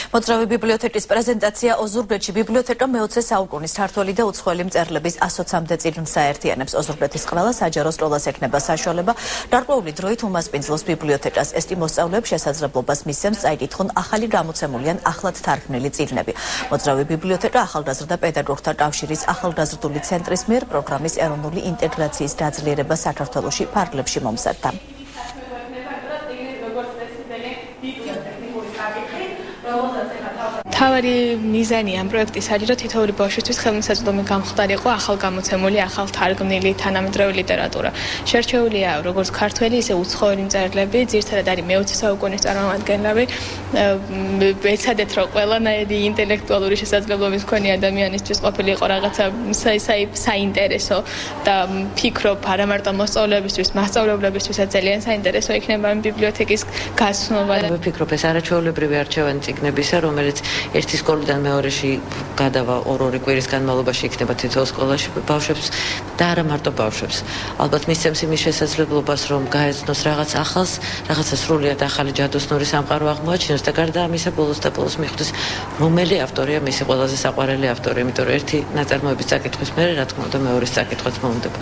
მოძრავი ბიბლიოთეკის პრეზენტაცია ოზურგეთში ბიბლიოთეკა მე-20 საუკუნის ქართველი და უცხოელი მწერლების 120-მდე წიგნს აერთიანებს. ოზურგეთის ყველა საჯარო სკოლას ექნება საშუალება გარკვეული დროით უმასპინძლოს ბიბლიოთეკას. ეს კი მოსწავლეებს შესაძლებლობას მისცემს წაიკითხონ ახალი გამოცემული ან ახლად თარგმნილი წიგნები. მოძრავი ბიბლიოთეკა ახალგაზრდა პედაგოგთა კავშირის ახალგაზრდული ცენტრის მიერ პროგრამის ეროვნული ინტეგრაციის გაძლიერება საქართველოში ფარგლებში მომზადდა. თავარი მიზანი ამ პროექტის არის, რომ თითოეული ბავშვისთვის ხელმისაწვდომი გამხდარიყო ახალ გამოცემული, ახალ თარგმნილი თანამედროვე ლიტერატურა. შერჩეულია როგორც ქართველი, ისე უცხოელი მწერლები, ძირითადად არის მე-20 საუკუნის წარმომადგენლები. ეცადეთ, რომ ყველანაირი ინტელექტუალური შესაძლებლობის მქონე ადამიანისთვის ყოფილიყო რაღაცა საინტერესო და ფიქრობ არა მარტო მოსწავლეებისთვის, მასწავლებლებისთვისაც ძალიან საინტერესო იქნება ამ ბიბლიოთეკის გასცნობა. ვფიქრობ, ეს არაჩვეულებრივი არჩევანი წიგნებისა, რომელიც ერთი სკოლიდან მეორეში გადავა ორ-ორი კვირის განმავლობაში იქნება თითოეულ სკოლაში ბავშვებს და არა მარტო ბავშვებს. ალბათ მისცემს იმის შესაძლებლობას, რომ გაეცნოს რაღაც ახალს, რაღაცა სრულიად ახალი ჯადოსნური სამყარო აღმოაჩინოს და გარდა ამისა ბოლოს და ბოლოს მიხვდეს, რომელი ავტორია მისი ყველაზე საყვარელი ავტორი, იმიტომ რომ ერთი ნაწარმოების წაკითხვის მერე, რა თქმა უნდა, მეორის წაკითხვაც მოუნდება.